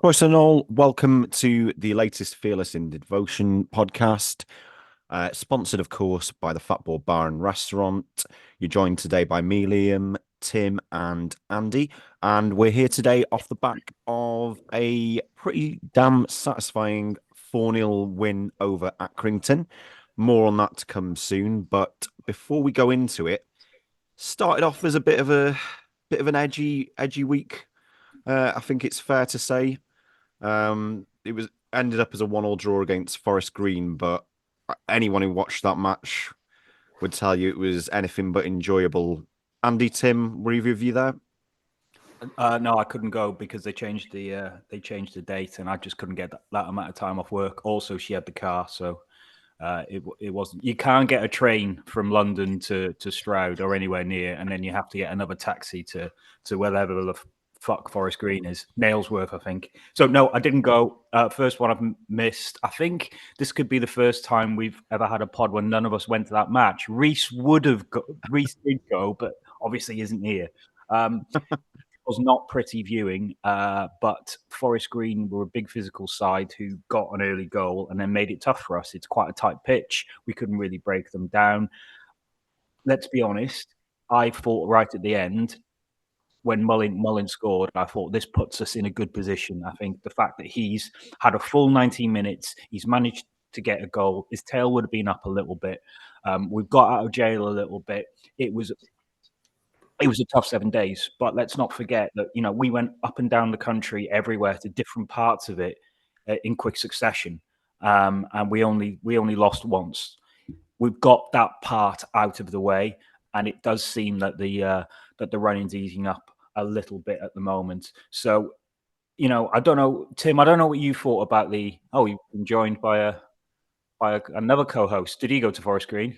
Royce and all, welcome to the latest Fearless in Devotion podcast, sponsored, of course, by the Fatboard Bar and Restaurant. You're joined today by me, Liam, Tim, and Andy, and we're here today off the back of a pretty damn satisfying 4-0 win over Accrington. More on that to come soon, but before we go into it, started off as a bit of an edgy week. I think it's fair to say. It was ended up as a 1-1 draw against Forest Green, but anyone who watched that match would tell you it was anything but enjoyable. Andy, Tim, were either of you there? No, I couldn't go because they changed the date, and I just couldn't get that amount of time off work. Also, she had the car, so it wasn't. You can't get a train from London to Stroud or anywhere near, and then you have to get another taxi to wherever the fuck Forest Green is, Nailsworth, I think. So no, I didn't go. First one I've missed. I think this could be the first time we've ever had a pod when none of us went to that match. Reese did go, but obviously isn't here. It was not pretty viewing, but Forest Green were a big physical side who got an early goal and then made it tough for us. It's quite a tight pitch. We couldn't really break them down. Let's be honest. I thought right at the end, when Mullin scored, I thought this puts us in a good position. I think the fact that he's had a full 90 minutes, he's managed to get a goal. His tail would have been up a little bit. We've got out of jail a little bit. It was a tough 7 days, but let's not forget that we went up and down the country, everywhere to different parts of it in quick succession, and we only lost once. We've got that part out of the way, and it does seem that the running's easing up a little bit at the moment. So, I don't know, Tim. I don't know what you thought about the. Oh, you've been joined by another co-host. Did he go to Forest Green?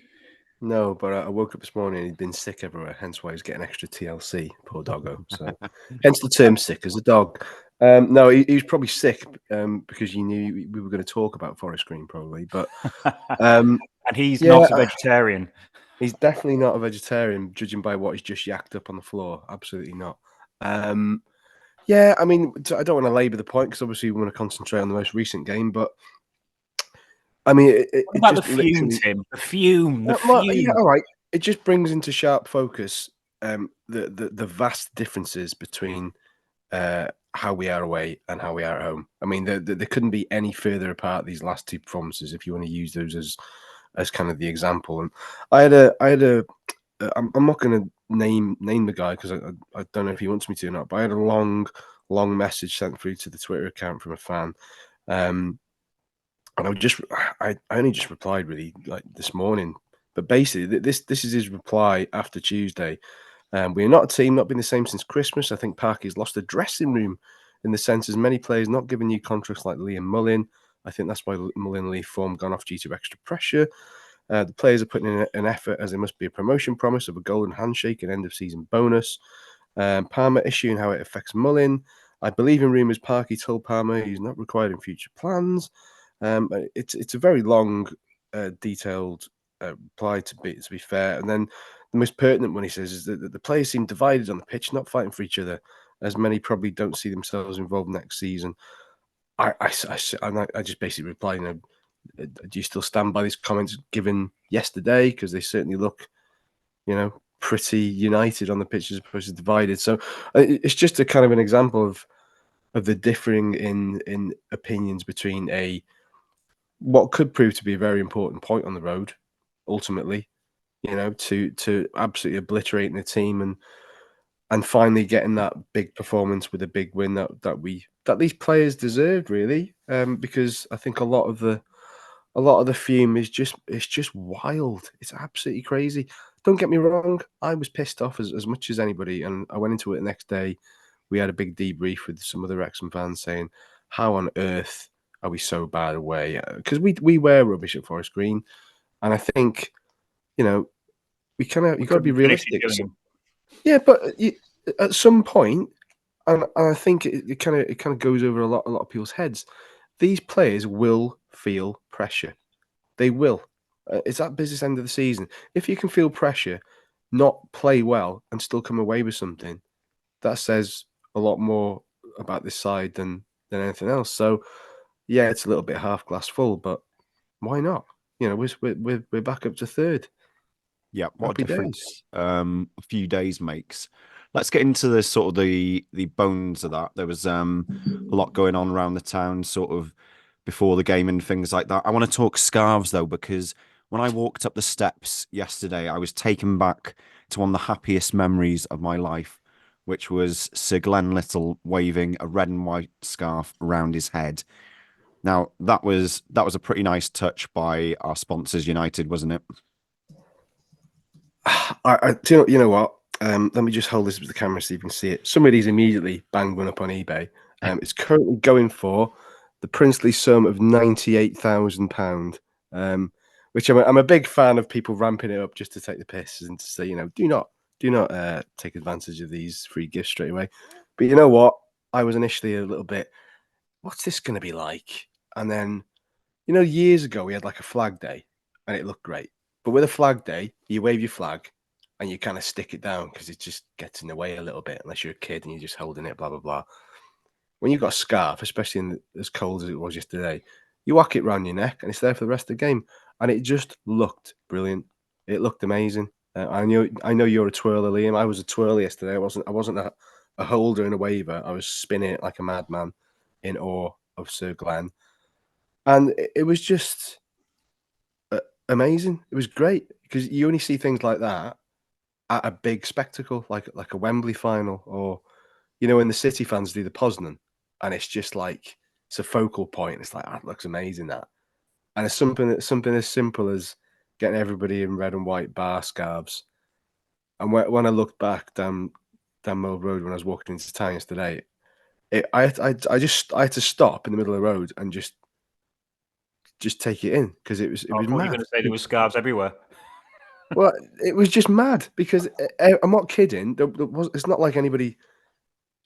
No, but I woke up this morning and he'd been sick everywhere, hence why he's getting extra TLC, poor doggo. So, hence the term sick as a dog. No, he was probably sick because you knew we were going to talk about Forest Green, probably. But and he's not a vegetarian. He's definitely not a vegetarian, judging by what he's just yacked up on the floor. Absolutely not. Yeah, I mean, I don't want to labour the point because obviously we want to concentrate on the most recent game, but I mean, what about the fume, Tim? The fume. Yeah, all right. It just brings into sharp focus the vast differences between how we are away and how we are at home. I mean, there couldn't be any further apart these last two performances if you want to use those as kind of the example. And I'm not going to name the guy because I don't know if he wants me to or not. But I had a long message sent through to the Twitter account from a fan. And I only just replied really like this morning. But basically, this is his reply after Tuesday. We're not a team, not been the same since Christmas. I think Parky's lost a dressing room in the sense as many players not giving you contracts like Lee and Mullin. I think that's why Mullin and Lee form gone off due to extra pressure. The players are putting in an effort as there must be a promotion promise of a golden handshake and end of season bonus. Palmer issuing how it affects Mullin. I believe in rumours Parky told Palmer he's not required in future plans. It's a very long, detailed reply to be fair. And then the most pertinent one he says is that the players seem divided on the pitch, not fighting for each other, as many probably don't see themselves involved next season. I just basically replied, do you still stand by these comments given yesterday? Because they certainly look, pretty united on the pitch as opposed to divided. So it's just a kind of an example of the differing in opinions between what could prove to be a very important point on the road, ultimately, to absolutely obliterating the team and finally getting that big performance with a big win that these players deserved, really, because I think a lot of the fume is just wild. It's absolutely crazy. Don't get me wrong, I was pissed off as much as anybody, and I went into it the next day. We had a big debrief with some of the Wrexham fans saying, how on earth are we so bad away? Because we were rubbish at Forest Green, and I think you got to be realistic. Yeah, but at some point, and I think it kind of goes over a lot of people's heads. These players will feel pressure. They will. It's that business end of the season. If you can feel pressure, not play well, and still come away with something, that says a lot more about this side than than anything else. So yeah, it's a little bit half glass full, but why not? You know, we're back up to third. Yeah, what Happy a difference a few days makes. Let's get into the sort of the bones of that. There was a lot going on around the town, sort of before the game and things like that. I want to talk scarves though, because when I walked up the steps yesterday, I was taken back to one of the happiest memories of my life, which was Sir Glenn Little waving a red and white scarf around his head. Now that was a pretty nice touch by our sponsors, United, wasn't it? You know what? Let me just hold this up to the camera so you can see it. Somebody's immediately banged one up on eBay. It's currently going for the princely sum of £98,000. Which I'm a big fan of people ramping it up just to take the piss and to say, you know, do not take advantage of these free gifts straight away. But you know what? I was initially a little bit, what's this going to be like? And then, you know, years ago we had like a flag day and it looked great. But with a flag day, you wave your flag and you kind of stick it down because it just gets in the way a little bit unless you're a kid and you're just holding it, blah, blah, blah. When you've got a scarf, especially as cold as it was yesterday, you whack it around your neck and it's there for the rest of the game. And it just looked brilliant. It looked amazing. I know you're a twirler, Liam. I was a twirler yesterday. I wasn't a holder and a waver. I was spinning it like a madman in awe of Sir Glenn. And it was just amazing. It was great because you only see things like that at a big spectacle, like a Wembley final, or you know, when the City fans do the Poznan, and it's just like it's a focal point. It's like that looks amazing, that, and it's something as simple as getting everybody in red and white bar scarves. And when I looked back down Mill Road when I was walking into town yesterday, I had to stop in the middle of the road and just take it in because it was I thought you were mad. going to say there were scarves everywhere. Well, it was just mad because I'm not kidding. It's not like anybody.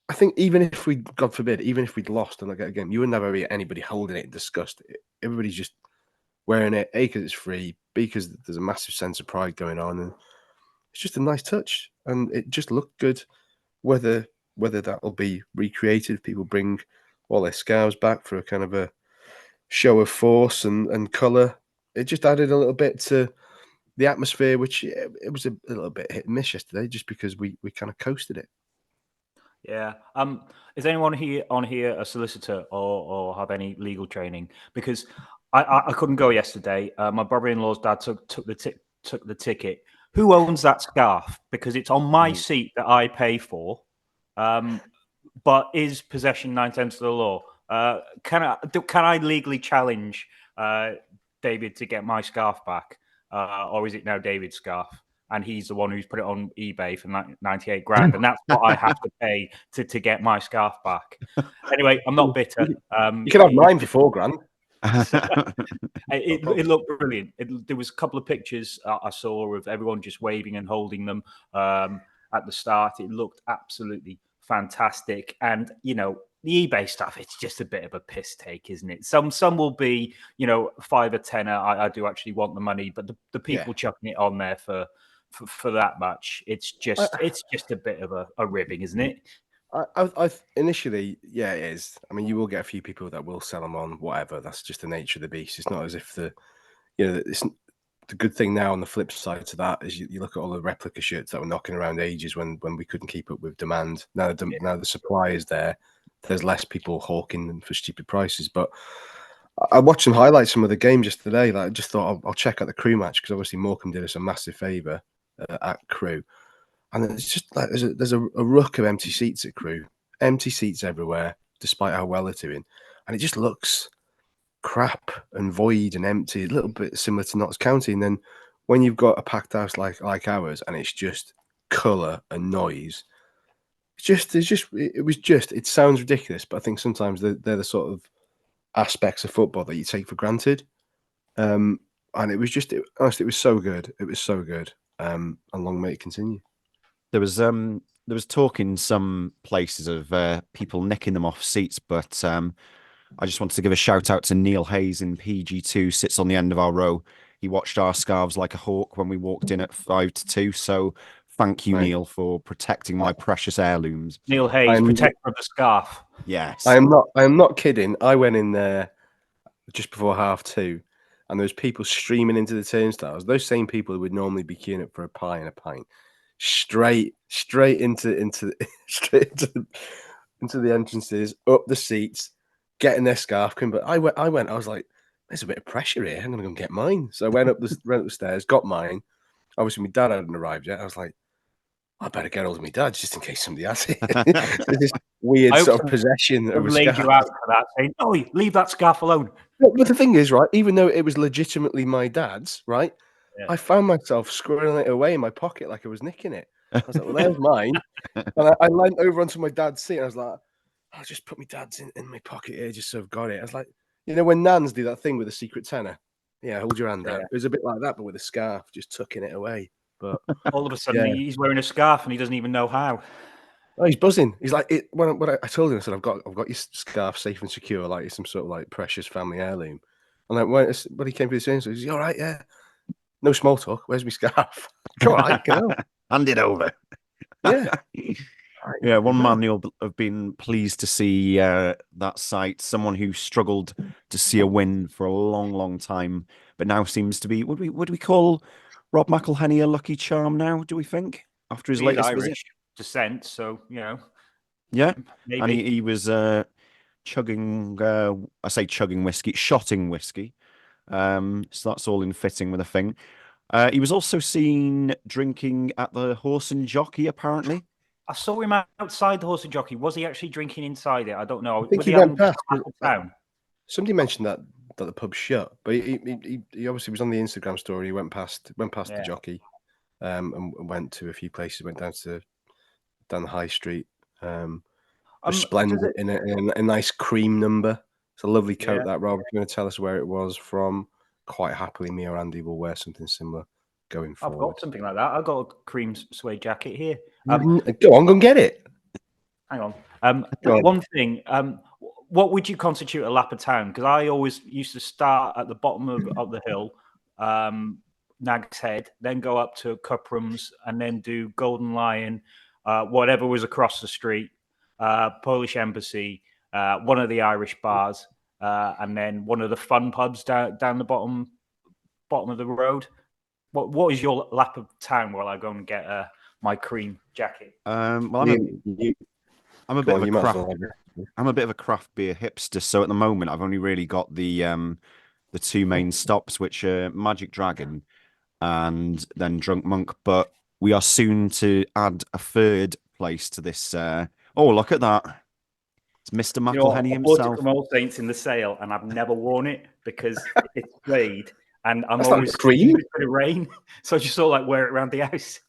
I think even if we, God forbid, even if we'd lost and like again, you would never be anybody holding it and discussed it. Everybody's just wearing it. A, because it's free. B, because there's a massive sense of pride going on, and it's just a nice touch, and it just looked good. Whether that'll be recreated, if people bring all their scarves back for a kind of a show of force and colour, it just added a little bit to the atmosphere, which it was a little bit hit and miss yesterday, just because we kind of coasted it. Yeah. Is anyone here a solicitor or have any legal training? Because I couldn't go yesterday. My brother-in-law's dad took the ticket. Who owns that scarf? Because it's on my seat that I pay for. But is possession 9/10 of the law? Can I legally challenge David to get my scarf back, or is it now David's scarf? And he's the one who's put it on eBay for 98 grand, and that's what I have to pay to get my scarf back. Anyway, I'm not bitter. You can have mine for £4 grand. It looked brilliant. There was a couple of pictures I saw of everyone just waving and holding them at the start. It looked absolutely fantastic. And, you know, the eBay stuff, it's just a bit of a piss take, isn't it? Some will be, you know, 5 or 10. I do actually want the money, but the people chucking it on there for that much, it's just a bit of a ribbing, isn't it? I initially, yeah, it is. I mean, you will get a few people that will sell them on whatever. That's just the nature of the beast. It's not as if it's the good thing now. On the flip side to that is you look at all the replica shirts that were knocking around ages when we couldn't keep up with demand. Now the supply is there. There's less people hawking them for stupid prices. But I watched some highlights from the games yesterday. Like, I just thought I'll check out the Crew match because obviously Morecambe did us a massive favour at Crew. And it's just like there's a ruck of empty seats at Crew, empty seats everywhere, despite how well they're doing, and it just looks crap and void and empty, a little bit similar to Notts County. And then when you've got a packed house like ours, and it's just colour and noise, it sounds ridiculous, but I think sometimes they're the sort of aspects of football that you take for granted. And it was honestly, it was so good. It was so good. And long may it continue. There was talk in some places of people nicking them off seats, but I just wanted to give a shout out to Neil Hayes in PG2, sits on the end of our row. He watched our scarves like a hawk when we walked in at 5-2. So thank you, Neil, for protecting my precious heirlooms. Neil Hayes, protector of the scarf. Yes. I am not kidding. I went in there just before 2:30, and there was people streaming into the turnstiles. Those same people who would normally be queuing up for a pie and a pint, straight into into the entrances, up the seats, getting their scarf. But I went. I was like, "There's a bit of pressure here. I'm gonna go and get mine." So I went up the stairs, got mine. Obviously, my dad hadn't arrived yet. I was like, I better get hold of my dad just in case somebody has it. There's this weird I hope sort of someone possession of a laid scarf. you out for that, saying, "Oh, leave that scarf alone." But the thing is, right, even though it was legitimately my dad's, right, Yeah. I found myself squirreling it away in my pocket like I was nicking it. I was like, well, there's mine. And I leant over onto my dad's seat and I was like, I'll just put my dad's in my pocket here just so I've got it. I was like, you know, when Nans do that thing with a secret tenner? Yeah, hold your hand out. Yeah. It was a bit like that, but with a scarf, just tucking it away. But All of a sudden, yeah. he's wearing a scarf and he doesn't even know how. Oh, he's buzzing. He's like, when I told him, I said, I've got your scarf safe and secure, like it's some sort of like precious family heirloom. And like when he came to the train, so he's all right, yeah. No small talk. Where's my scarf? Come on, go. Hand it over. Yeah. Yeah, one man you'll have been pleased to see that sight. Someone who struggled to see a win for a long, long time, but now seems to be. Would we call Rob McElhenney a lucky charm now? Do we think after his He's latest Irish visit? descent, so Yeah, maybe. and he was chugging. I say chugging whiskey, shotting whiskey. So that's all in fitting with a thing. He was also seen drinking at the Horse and Jockey, apparently. I saw him outside the Horse and Jockey. Was he actually drinking inside it? I don't know. I think Was he having went past. a town? Somebody mentioned that the pub's shut, but he obviously was on the Instagram story. He went past the jockey, and went to a few places. Went down the high street. Resplendent in a nice cream number. It's a lovely coat that, Rob. If you're going to tell us where it was from, quite happily, me or Andy will wear something similar going forward. I've got something like that. I've got a cream suede jacket here. Go and get it. Hang on. One thing. What would you constitute a lap of town? Because I always used to start at the bottom of the hill, Nag's Head, then go up to Cuprums, and then do Golden Lion, whatever was across the street, Polish Embassy, one of the Irish bars, and then one of the fun pubs down the bottom of the road. What is your lap of town while I go and get my cream jacket? Well, I'm a bit of a craft beer hipster. So at the moment, I've only really got the two main stops, which are Magic Dragon and then Drunk Monk. But we are soon to add a third place to this. Oh, look at that! It's Mr. McElhenney himself. I bought it from All Saints in the sale, and I've never worn it because it's suede, and I'm always cream. It's going to rain, so I just sort of like wear it around the house.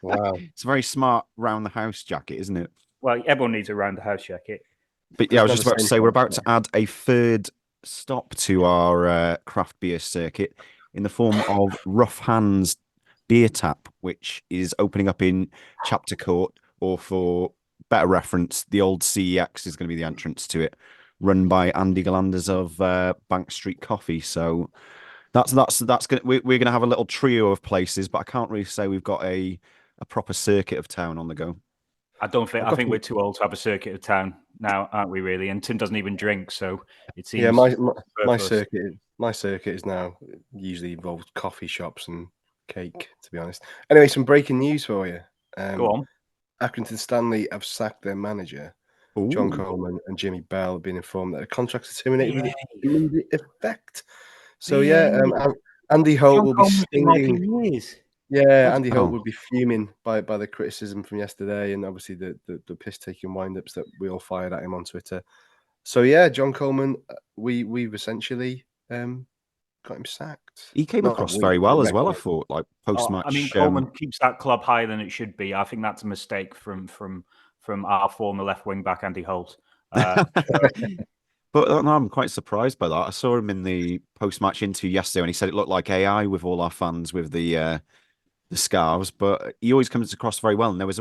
Wow, it's a very smart round the house jacket, isn't it? Well, everyone needs a round the house jacket. But yeah, I was just about to say we're about to add a third stop to our craft beer circuit in the form of Rough Hands Beer Tap, which is opening up in Chapter Court, or for better reference, the old CEX is going to be the entrance to it, run by Andy Galanders of Bank Street Coffee. So that's going. We're going to have a little trio of places, but I can't really say we've got a proper circuit of town on the go. I think we're too old to have a circuit of town now, aren't we? Really, and Tim doesn't even drink, so it seems. Yeah, my circuit is now usually involves coffee shops and cake. To be honest. Anyway, some breaking news for you. Go on. Accrington Stanley have sacked their manager. Ooh. John Coleman and Jimmy Bell have been informed that their contracts are terminated with immediate effect. So Andy Holt will be stinging. Yeah, Andy Holt would be fuming by the criticism from yesterday, and obviously the piss-taking wind-ups that we all fired at him on Twitter. So yeah, John Coleman, we've essentially got him sacked. He came across very well as well. I thought, like post-match. I mean, Coleman keeps that club higher than it should be. I think that's a mistake from our former left wing back Andy Holt. But no, I'm quite surprised by that. I saw him in the post-match interview yesterday, and he said it looked like AI with all our fans with the scarves. But he always comes across very well. And there was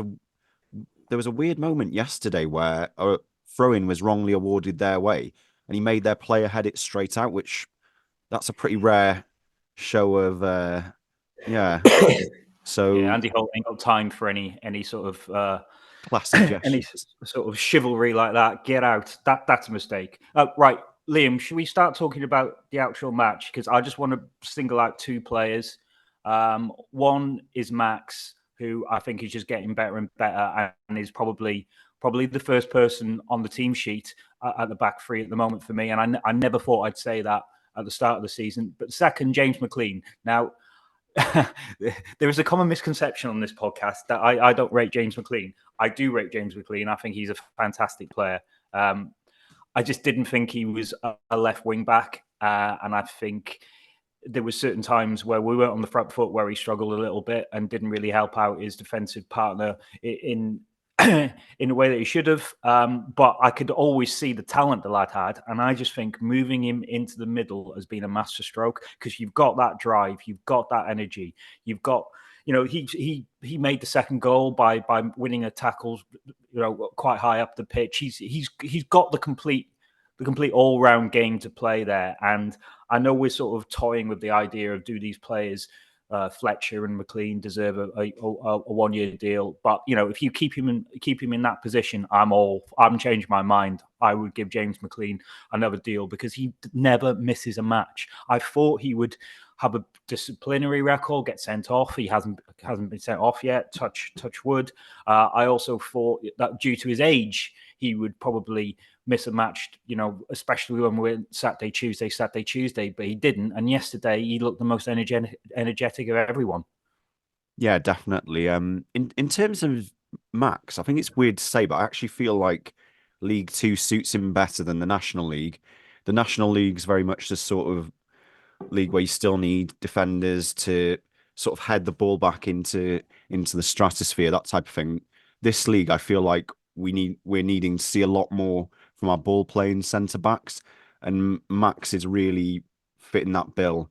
a weird moment yesterday where a throw-in was wrongly awarded their way, and he made their player head it straight out, which that's a pretty rare show of So Andy Holt ain't got time for any sort of Classic any gestures. sort of chivalry like that. Get out. That's a mistake. Right, Liam, should we start talking about the actual match? Because I just want to single out two players. One is Max, who I think is just getting better and better, and is probably the first person on the team sheet at the back three at the moment for me. And I never thought I'd say that at the start of the season. But second, James McClean. Now, there is a common misconception on this podcast that I don't rate James McClean. I do rate James McClean. I think he's a fantastic player. I just didn't think he was a left wing back, and I think there were certain times where we were on the front foot where he struggled a little bit and didn't really help out his defensive partner in in the way that he should have. But I could always see the talent the lad had. And I just think moving him into the middle has been a masterstroke, because you've got that drive, you've got that energy, you've got, he made the second goal by winning a tackle, quite high up the pitch. He's got the complete all round game to play there. And I know we're sort of toying with the idea of, do these players, Fletcher and McClean, deserve a 1 year deal? But if you keep him in that position, I'm changing my mind. I would give James McClean another deal, because he never misses a match. I thought he would have a disciplinary record, get sent off. He hasn't been sent off yet. Touch wood. I also thought that due to his age, he would probably miss a match, especially when we're Saturday, Tuesday, but he didn't. And yesterday he looked the most energetic of everyone. Yeah, definitely. In terms of Max, I think it's weird to say, but I actually feel like League Two suits him better than the National League. The National League's very much the sort of league where you still need defenders to sort of head the ball back into the stratosphere, that type of thing. This league, I feel like we're needing to see a lot more from our ball playing centre backs, and Max is really fitting that bill.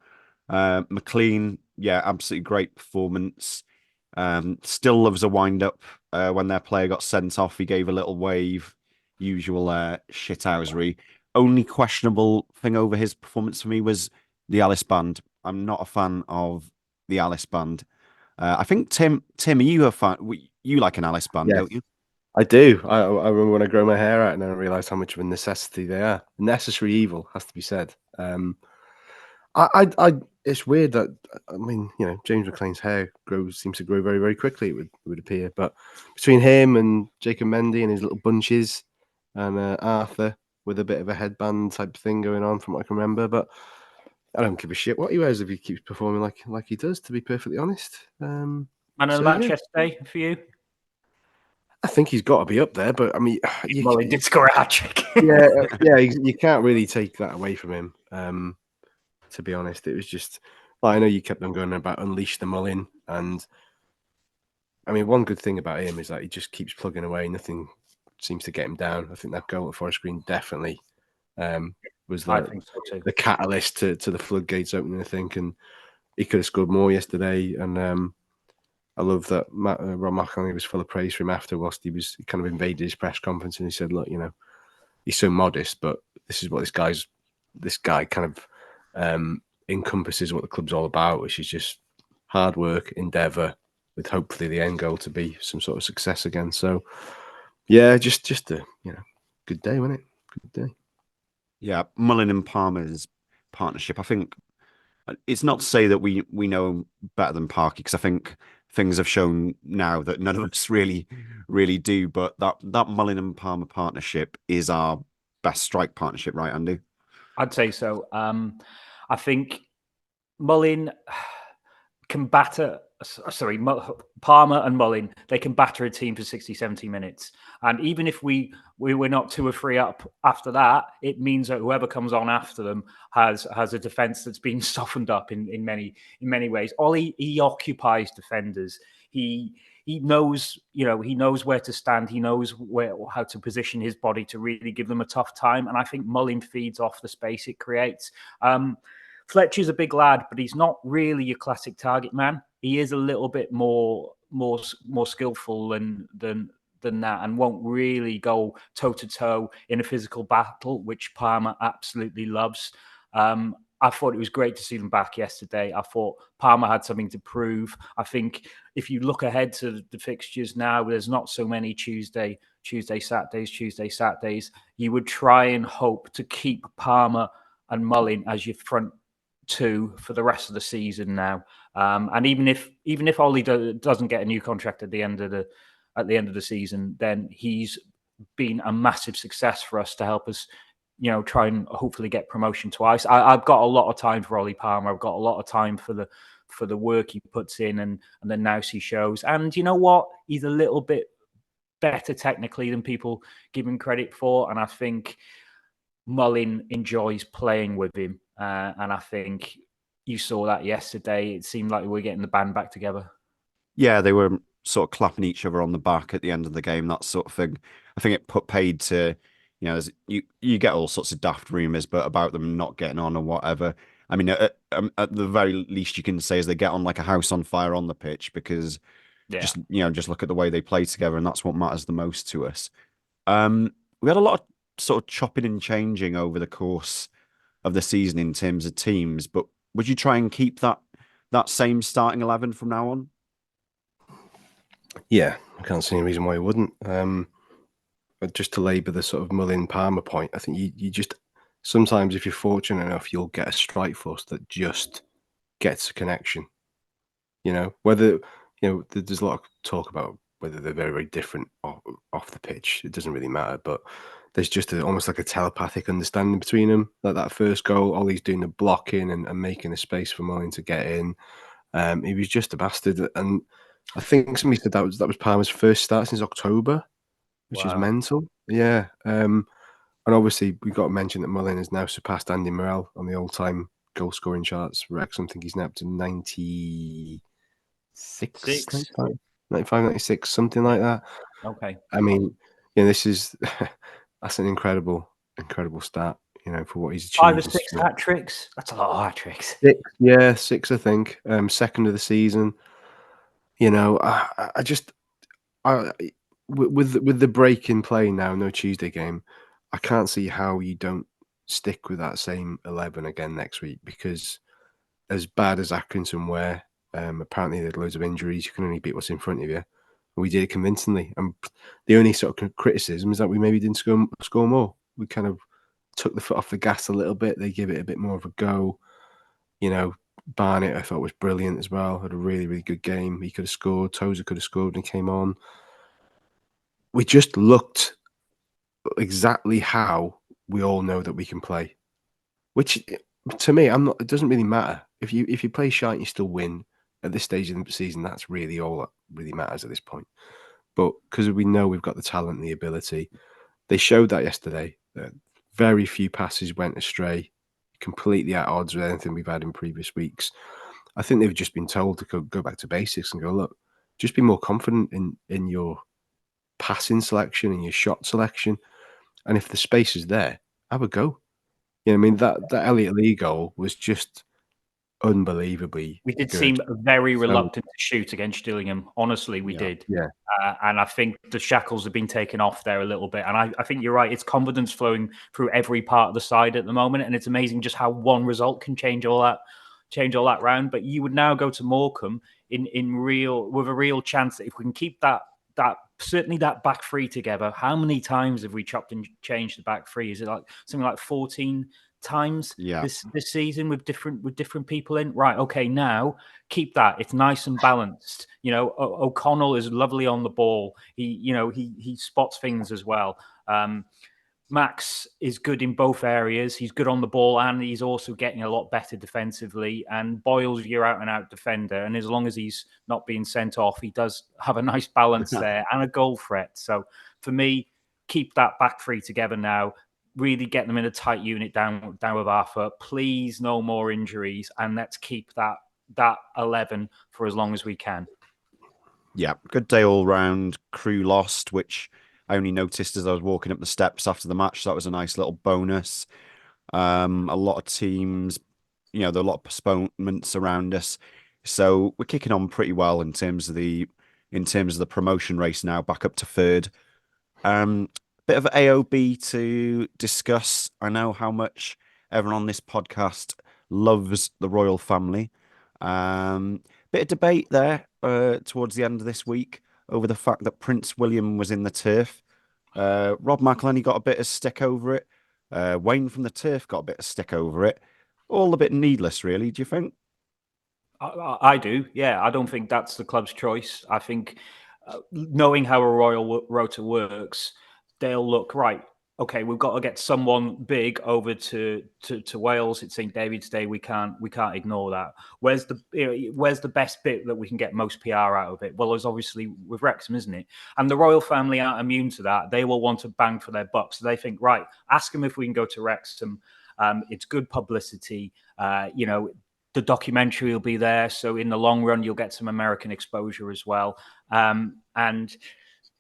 McClean, yeah, absolutely great performance. Still loves a wind up. When their player got sent off, he gave a little wave, usual shithousery. Only questionable thing over his performance for me was the Alice band. I'm not a fan of the Alice band. I think Tim, are you a fan? You like an Alice band, Yes, don't you? I do. I remember when I grow my hair out, and then I realised how much of a necessity they are. Necessary evil, has to be said. It's weird that, I mean, James McClean's hair seems to grow very, very quickly. It would appear, but between him and Jacob Mendy and his little bunches, and Arthur with a bit of a headband type thing going on, from what I can remember, but I don't give a shit what he wears if he keeps performing like he does, to be perfectly honest. And a match yesterday for you? I think he's got to be up there, but I mean, he did score a hat trick. yeah, you can't really take that away from him. To be honest, it was just, I know you kept on going about unleash the Mullin, and I mean, one good thing about him is that he just keeps plugging away. Nothing seems to get him down. I think that goal at Forest Green definitely was the catalyst to the floodgates opening, I think, and he could have scored more yesterday. And I love that Rob McElhenney was full of praise for him after, whilst he kind of invaded his press conference, and he said, look, he's so modest, but this is what this guy kind of encompasses what the club's all about, which is just hard work, endeavour, with hopefully the end goal to be some sort of success again. So yeah, just a good day, wasn't it? Good day. Yeah, Mullin and Palmer's partnership, I think it's not to say that we know better than Parky, because I think things have shown now that none of us really do, but that Mullin and Palmer partnership is our best strike partnership, right, Andy? I'd say so. I think Mullin can batter. Sorry, Palmer and Mullin, they can batter a team for 60, 70 minutes. And even if we're not 2 or 3 up after that, it means that whoever comes on after them has a defence that's been softened up in many ways. Ollie, he occupies defenders. He knows, he knows where to stand. He knows how to position his body to really give them a tough time. And I think Mullin feeds off the space it creates. Fletcher's a big lad, but he's not really your classic target man. He is a little bit more skillful than that, and won't really go toe to toe in a physical battle, which Palmer absolutely loves. I I thought it was great to see them back yesterday. I thought Palmer had something to prove. I think if you look ahead to the fixtures now, there's not so many Tuesday, Saturdays. You would try and hope to keep Palmer and Mullin as your front two for the rest of the season now. And even if Ollie doesn't get a new contract at the end of the season, then he's been a massive success for us to help us, try and hopefully get promotion twice. I've got a lot of time for Ollie Palmer. I've got a lot of time for the work he puts in and the nous he shows. And you know what? He's a little bit better technically than people give him credit for. And I think Mullin enjoys playing with him. And I think you saw that yesterday. It seemed like we were getting the band back together. Yeah, they were sort of clapping each other on the back at the end of the game, that sort of thing. I think it paid to, you get all sorts of daft rumours, but about them not getting on or whatever. I mean, at the very least you can say is they get on like a house on fire on the pitch, because just look at the way they play together, and that's what matters the most to us. We had a lot of sort of chopping and changing over the course of the season in terms of teams, but would you try and keep that same starting 11 from now on? Yeah, I can't see any reason why you wouldn't. But just to labour the sort of Mullin Palmer point, I think you just sometimes, if you're fortunate enough, you'll get a strike force that just gets a connection. Whether there's a lot of talk about whether they're very, very different off the pitch. It doesn't really matter, but there's just almost like a telepathic understanding between them. Like that first goal, Ollie's doing the blocking and making a space for Mullin to get in. He was just a bastard, and I think somebody said that was Palmer's first start since October, which is mental. Yeah. And obviously we've got to mention that Mullin has now surpassed Andy Morrell on the all-time goal scoring charts. Wrexham, I think he's now up to 96, 95, 96, something like that. Okay. I mean, that's an incredible stat, for what he's achieved. 5 or 6 hat tricks. That's a lot of hat tricks. 6, I think. Second of the season. With the break in play now, no Tuesday game, I can't see how you don't stick with that same 11 again next week, because as bad as Accrington were, apparently they had loads of injuries. You can only beat what's in front of you. We did it convincingly. And the only sort of criticism is that we maybe didn't score more. We kind of took the foot off the gas a little bit. They give it a bit more of a go. Barnett, I thought, was brilliant as well. Had a really, really good game. He could have scored. Tozer could have scored and he came on. We just looked exactly how we all know that we can play. Which, to me, it doesn't really matter. If you play shite, you still win. At this stage of the season, that's really all that really matters at this point. But because we know we've got the talent and the ability, they showed that yesterday. Very few passes went astray, completely at odds with anything we've had in previous weeks. I think they've just been told to go back to basics and go, look, just be more confident in your passing selection and your shot selection. And if the space is there, have a go. That Elliot Lee goal was just unbelievably We did good. seem very reluctant to shoot against Gillingham. Honestly, we did. Yeah. And I think the shackles have been taken off there a little bit. And I think you're right. It's confidence flowing through every part of the side at the moment. And it's amazing just how one result can change all that round. But you would now go to Morecambe with a real chance that if we can keep that certainly that back three together. How many times have we chopped and changed the back three? Is it like something like 14 times this season with different people in? Right, okay, now keep that. It's nice and balanced. O'Connell is lovely on the ball. He spots things as well. Max is good in both areas. He's good on the ball and he's also getting a lot better defensively. And Boyle's your out-and-out defender. And as long as he's not being sent off, he does have a nice balance there and a goal threat. So for me, keep that back three together now. Really get them in a tight unit down with Arthur. Please, no more injuries. And let's keep that 11 for as long as we can. Yeah, good day all round. Crew lost, which I only noticed as I was walking up the steps after the match. So that was a nice little bonus. A lot of teams, there are a lot of postponements around us. So we're kicking on pretty well in terms of the promotion race now, back up to third. Bit of AOB to discuss. I know how much everyone on this podcast loves the royal family. Bit of debate there towards the end of this week over the fact that Prince William was in the turf. Rob McElhenney got a bit of stick over it. Wayne from the turf got a bit of stick over it. All a bit needless, really. Do you think? I do. Yeah, I don't think that's the club's choice. I think knowing how a royal rota works, they'll look right. Okay, we've got to get someone big over to Wales. It's St David's Day. We can't ignore that. Where's the best bit that we can get most PR out of it? Well, it's obviously with Wrexham, isn't it? And the royal family aren't immune to that. They will want to bang for their buck. So they think, right, ask them if we can go to Wrexham. It's good publicity. The documentary will be there, so in the long run, you'll get some American exposure as well. And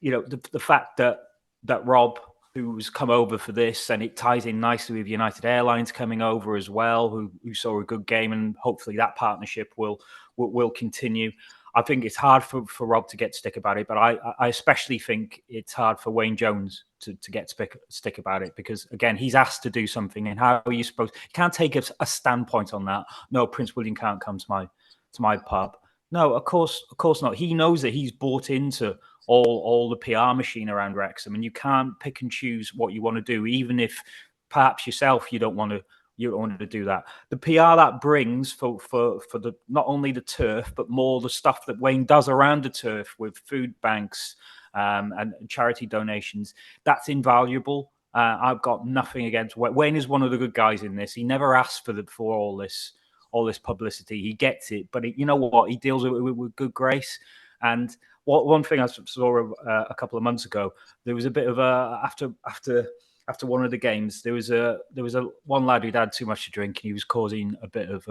the fact that Rob, who's come over for this, and it ties in nicely with United Airlines coming over as well, who saw a good game, and hopefully that partnership will continue. I think it's hard for Rob to get stick about it, but I especially think it's hard for Wayne Jones to get stick about it, because again, he's asked to do something, and how are you supposed? You can't take a standpoint on that. No, Prince William can't come to my pub. No, of course not. He knows that he's bought into all the PR machine around Wrexham, and you can't pick and choose what you want to do, even if perhaps yourself you don't want to do that. The PR that brings for the not only the turf, but more the stuff that Wayne does around the turf with food banks and charity donations, that's invaluable. I've got nothing against Wayne. Wayne is one of the good guys in this. He never asked for all this publicity. He gets it, but you know what? He deals with good grace. And one thing I saw a couple of months ago, there was a bit of a after one of the games, there was a one lad who'd had too much to drink, and he was causing a bit of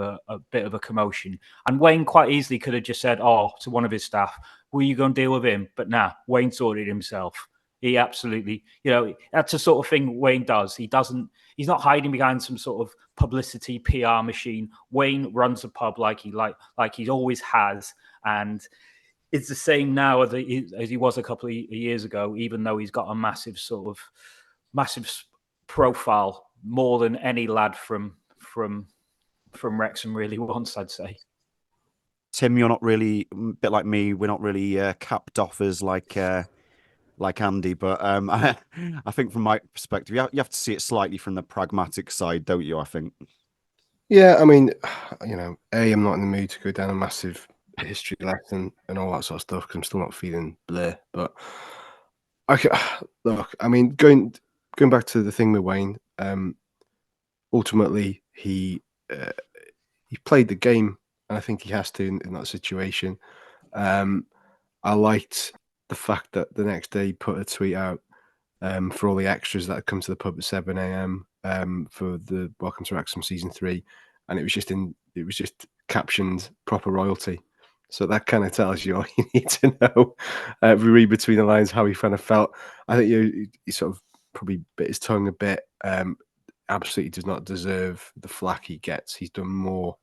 a commotion. And Wayne quite easily could have just said, to one of his staff, "Were you going to deal with him?" But nah, Wayne sorted it himself. He absolutely, that's the sort of thing Wayne does. He's not hiding behind some sort of publicity PR machine. Wayne runs a pub like he always has, and it's the same now as he was a couple of years ago. Even though he's got a massive profile, more than any lad from Wrexham really wants, I'd say. Tim, you're not really a bit like me. We're not really capped offers like Andy, but I think from my perspective, you have to see it slightly from the pragmatic side, don't you? I think. Yeah, I mean, I'm not in the mood to go down a massive history lesson and all that sort of stuff, because I'm still not feeling bleh. But look, I mean, going back to the thing with Wayne, ultimately he played the game, and I think he has to in that situation. I liked the fact that the next day he put a tweet out for all the extras that had come to the pub at 7 a.m. For the Welcome to Wrexham season 3, and it was just captioned "proper royalty." So that kind of tells you all you need to know. If we read between the lines how he kind of felt, I think he sort of probably bit his tongue a bit. Absolutely does not deserve the flack he gets. He's done more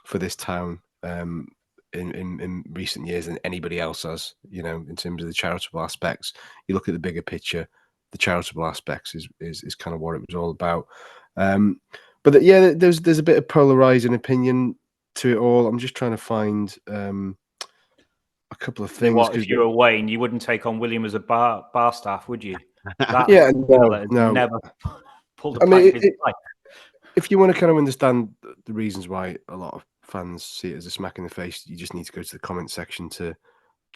for this town in recent years than anybody else has, in terms of the charitable aspects. You look at the bigger picture, the charitable aspects is kind of what it was all about. But there's a bit of polarizing opinion to it all. I'm just trying to find a couple of things. What, if you were Wayne, you wouldn't take on William as a bar staff, would you? No. Never pulled a pint of his life. If you want to kind of understand the reasons why a lot of fans see it as a smack in the face, you just need to go to the comment section to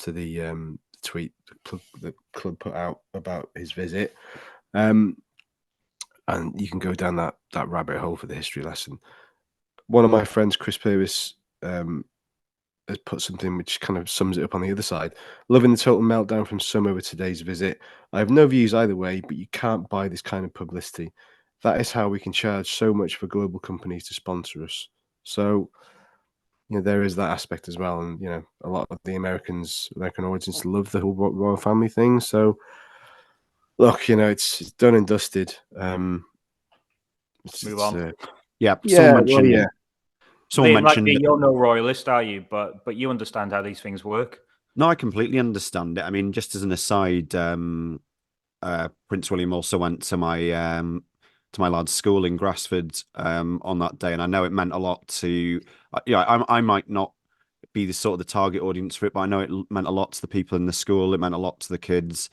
the tweet the club put out about his visit, and you can go down that rabbit hole for the history lesson. One of my friends, Chris Purvis, has put something which kind of sums it up on the other side. Loving the total meltdown from some over today's visit. I have no views either way, but you can't buy this kind of publicity. That is how we can charge so much for global companies to sponsor us. So, there is that aspect as well. And, a lot of the American audience love the whole royal family thing. So, look, it's done and dusted. Move on. Someone mentioned you're no royalist, are you? But you understand how these things work. No, I completely understand it. I mean, just as an aside, Prince William also went to my my lad's school in Grassford on that day, and I know it meant a lot to. I might not be the sort of the target audience for it, but I know it meant a lot to the people in the school. It meant a lot to the kids.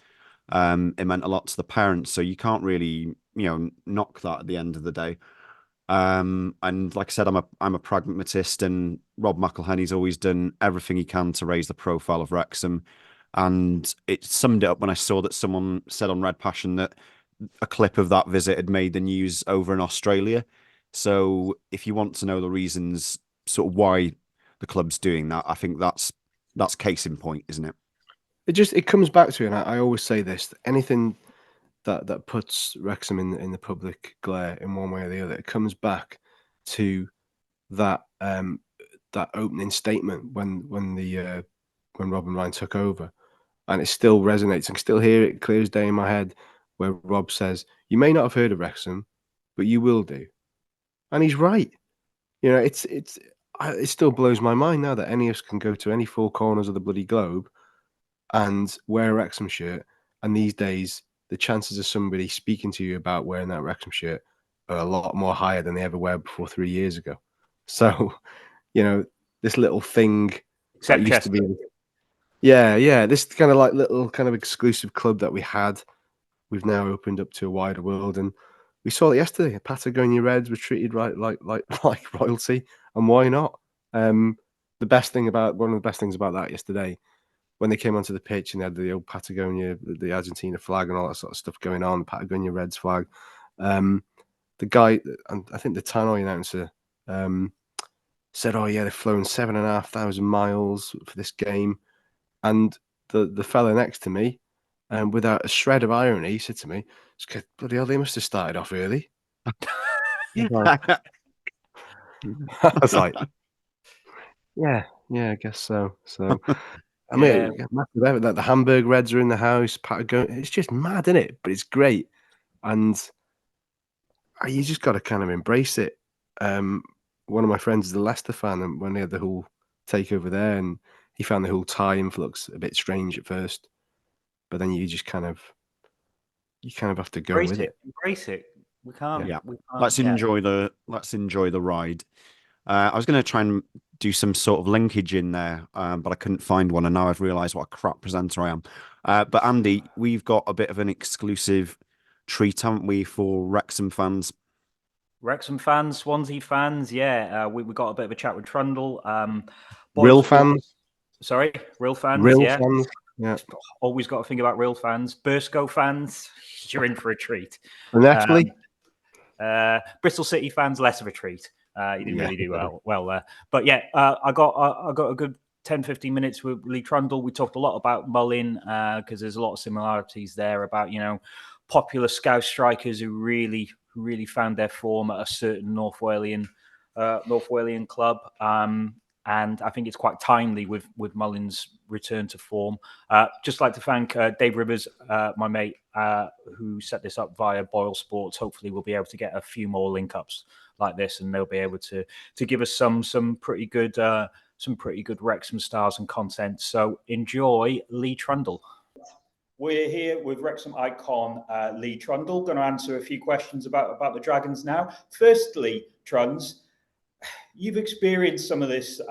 It meant a lot to the parents. So you can't really, knock that at the end of the day. And like I said, I'm a pragmatist, and Rob McElhenney's always done everything he can to raise the profile of Wrexham. And it summed it up when I saw that someone said on Red Passion that a clip of that visit had made the news over in Australia. So if you want to know the reasons, sort of why the club's doing that, I think that's case in point, isn't it? It comes back to, and I always say this: anything that puts Wrexham in the public glare in one way or the other, it comes back to that that opening statement when Rob and Ryan took over, and it still resonates. I can still hear it clear as day in my head, where Rob says, "You may not have heard of Wrexham, but you will do," and he's right. It still blows my mind now that any of us can go to any four corners of the bloody globe and wear a Wrexham shirt, and these days the chances of somebody speaking to you about wearing that Wrexham shirt are a lot more higher than they ever were before 3 years ago. So, this little thing Except that used Chester. to be, yeah, this kind of like little kind of exclusive club that we had, we've now opened up to a wider world, and we saw it yesterday. Patagonia Reds were treated right like royalty, and why not? One of the best things about that yesterday, when they came onto the pitch and they had the old Patagonia, the Argentina flag and all that sort of stuff going on, the Patagonia Reds flag. The guy, and I think the Tannoy announcer, said, "Oh yeah, they've flown 7,500 miles for this game," and the fella next to me, without a shred of irony, said to me, "Bloody hell, they must have started off early." I was like, yeah, I guess so. So. I mean, massive that the Hamburg Reds are in the house. Patagonia, it's just mad, isn't it? But it's great, and you just got to kind of embrace it. One of my friends is a Leicester fan, and when they had the whole takeover there, and he found the whole tie influx a bit strange at first, but then you kind of have to go with it. Embrace it. We can't. Yeah. We can't, Let's enjoy the ride. I was going to try and do some sort of linkage in there, but I couldn't find one, and now I've realised what a crap presenter I am. But Andy, we've got a bit of an exclusive treat, haven't we, for Wrexham fans? Wrexham fans, Swansea fans, yeah. We got a bit of a chat with Trundle. Real fans? Sorry, real fans, Real yeah. fans, yeah. Always got to think about real fans. Burscough fans, you're in for a treat. And actually, Bristol City fans, less of a treat. You didn't really do well there. But yeah, I got a good 10, 15 minutes with Lee Trundle. We talked a lot about Mullin because there's a lot of similarities there about, popular Scouse strikers who really found their form at a certain North Walian club. And I think it's quite timely with Mullin's return to form. Just like to thank Dave Rivers, my mate, who set this up via Boyle Sports. Hopefully we'll be able to get a few more link ups like this, and they'll be able to give us some pretty good Wrexham stars and content. So enjoy Lee Trundle. We're here with Wrexham icon Lee Trundle. Going to answer a few questions about the Dragons now. Firstly, Truns, you've experienced some of this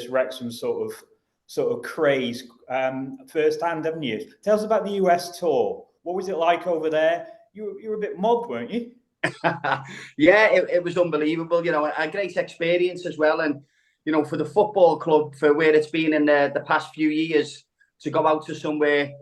Wrexham sort of craze firsthand, haven't you? Tell us about the US tour. What was it like over there? You were a bit mobbed, weren't you? Yeah, it was unbelievable. A great experience as well. And for the football club, for where it's been in the past few years, to go out to somewhere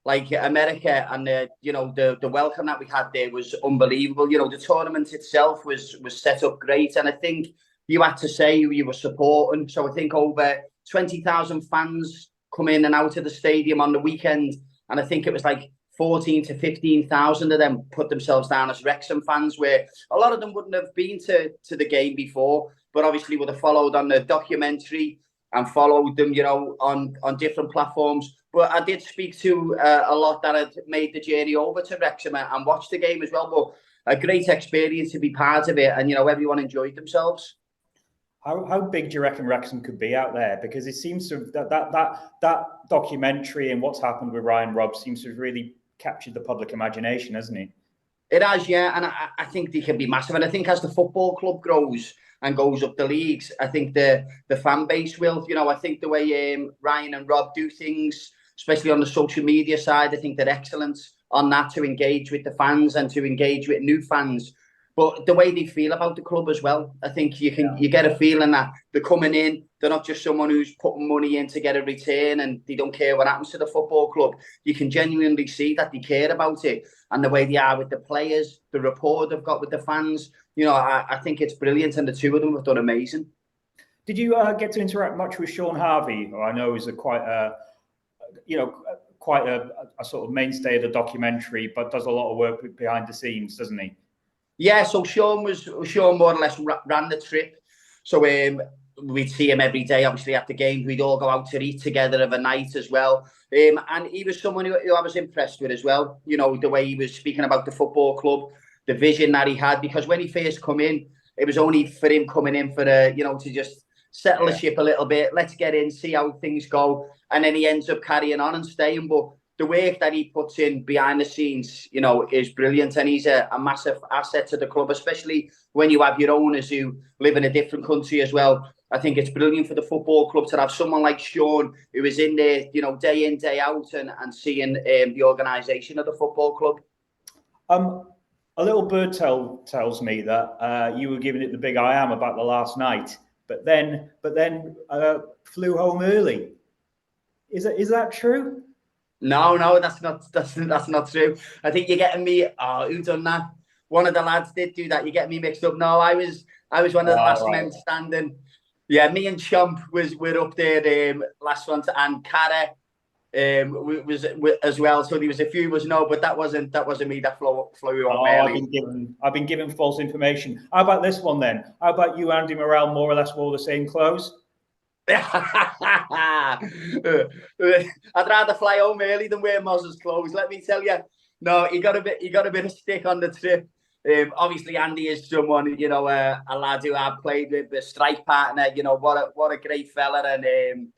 like America, and the welcome that we had there was unbelievable. The tournament itself was set up great, and I think you had to say who you were supporting. So I think over 20,000 fans come in and out of the stadium on the weekend, and I think it was like 14 to 15,000 of them put themselves down as Wrexham fans, where a lot of them wouldn't have been to the game before, but obviously would have followed on the documentary and followed them, on different platforms. But I did speak to a lot that had made the journey over to Wrexham and watched the game as well. But a great experience to be part of it, and everyone enjoyed themselves. How big do you reckon Wrexham could be out there? Because it seems to that documentary and what's happened with Ryan Robb seems to have really captured the public imagination, hasn't it? It has, yeah, and I think they can be massive. And I think as the football club grows and goes up the leagues, I think the fan base will. I think the way Ryan and Rob do things, especially on the social media side, I think they're excellent on that, to engage with the fans and to engage with new fans. But the way they feel about the club as well, I think you get a feeling that they're coming in. They're not just someone who's putting money in to get a return and they don't care what happens to the football club. You can genuinely see that they care about it, and the way they are with the players, the rapport they've got with the fans. I think it's brilliant, and the two of them have done amazing. Did you get to interact much with Sean Harvey? Or I know he's quite a sort of mainstay of the documentary, but does a lot of work behind the scenes, doesn't he? Yeah, so Sean more or less ran the trip. So we'd see him every day, obviously, at the games. We'd all go out to eat together of a night as well. And he was someone who I was impressed with as well. The way he was speaking about the football club, the vision that he had. Because when he first come in, it was only for him coming in for to just settle the ship a little bit. Let's get in, see how things go. And then he ends up carrying on and staying. But the work that he puts in behind the scenes, is brilliant. And he's a massive asset to the club, especially when you have your owners who live in a different country as well. I think it's brilliant for the football club to have someone like Sean who is in there, day in, day out, and seeing the organisation of the football club. A little bird tells me that you were giving it the big I am about the last night, but then flew home early. Is that true? No, that's not true. I think you're getting me. Oh, who done that? One of the lads did do that. You get me mixed up. No, I was one of the last men standing. Yeah, me and Chomp were up there last one, and Cara was as well. So there was a few was no, but that wasn't me that flew on. I've been given false information. How about this one then? How about you, Andy Morrell, more or less wore the same clothes? I'd rather fly home early than wear Moz's clothes. Let me tell you. No, he got a bit of stick on the trip. Obviously, Andy is someone, a lad who I've played with, a strike partner. What a great fella. And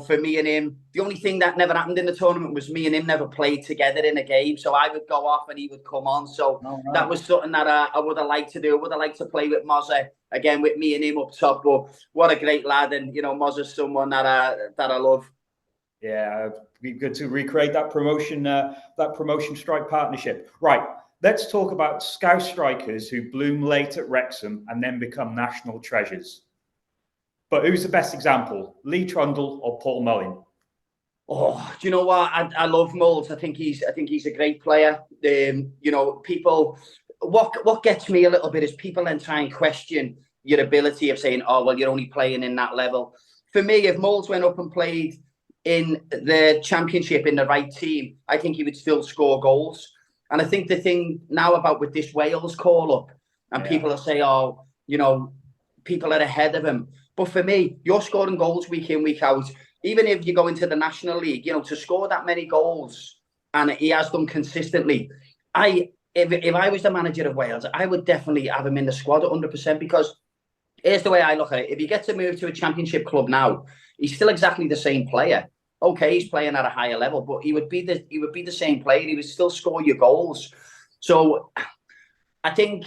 for me and him, the only thing that never happened in the tournament was me and him never played together in a game. So I would go off and he would come on. So that was something that I would have liked to do. I would have liked to play with Moza again, with me and him up top. But what a great lad. And, Moza's someone that I love. Yeah, it'd be good to recreate that promotion strike partnership. Right. Let's talk about Scouse strikers who bloom late at Wrexham and then become national treasures. But who's the best example, Lee Trundle or Paul Mullin? Oh, do you know what? I love Mulls. I think he's a great player. People. What gets me a little bit is people then try and question your ability of saying, "Oh, well, you're only playing in that level." For me, if Mulls went up and played in the Championship in the right team, I think he would still score goals. And I think the thing now about with this Wales call-up, and people will say, "Oh, people are ahead of him." But for me, you're scoring goals week in, week out. Even if you go into the National League, to score that many goals, and he has done consistently. If I was the manager of Wales, I would definitely have him in the squad at 100%, because here's the way I look at it. If he gets to move to a Championship club now, he's still exactly the same player. Okay, he's playing at a higher level, but he would be the same player. He would still score your goals. So I think,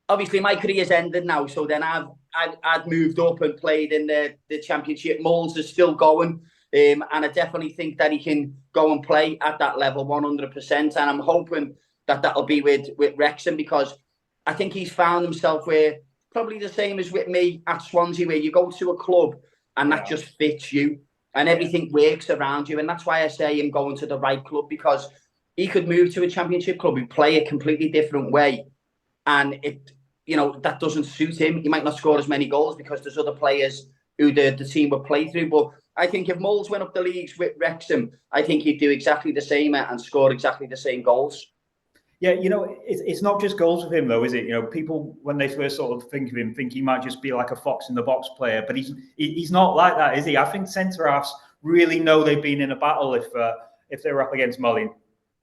obviously, my career's ended now. So then I've moved up and played in the Championship. Moles is still going, and I definitely think that he can go and play at that level 100%. And I'm hoping that that'll be with Wrexham, because I think he's found himself where probably the same as with me at Swansea, where you go to a club and that just fits you. And everything works around you. And that's why I say him going to the right club, because he could move to a Championship club and play a completely different way. And that doesn't suit him. He might not score as many goals because there's other players who the team would play through. But I think if Moles went up the leagues with Wrexham, I think he'd do exactly the same and score exactly the same goals. Yeah, it's not just goals with him, though, is it? People, when they first sort of think of him, think he might just be like a fox in the box player, but he's not like that, is he? I think centre-halves really know they've been in a battle if they're up against Mullin.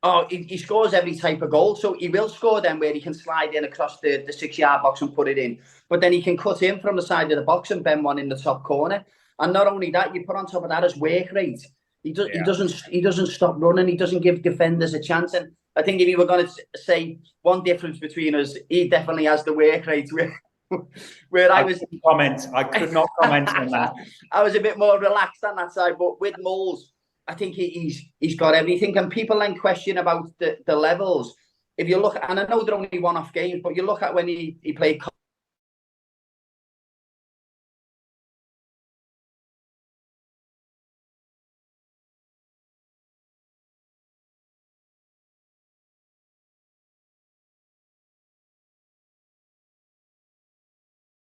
Oh, he scores every type of goal, so he will score them where he can slide in across the 6-yard box and put it in. But then he can cut in from the side of the box and bend one in the top corner. And not only that, you put on top of that his work rate. He doesn't stop running. He doesn't give defenders a chance. And I think if you were going to say one difference between us, he definitely has the work rate. Where I could not comment on that. I was a bit more relaxed on that side, but with Moles, I think he's got everything. And people then question about the levels. If you look at, and I know they're only one-off games, but you look at when he played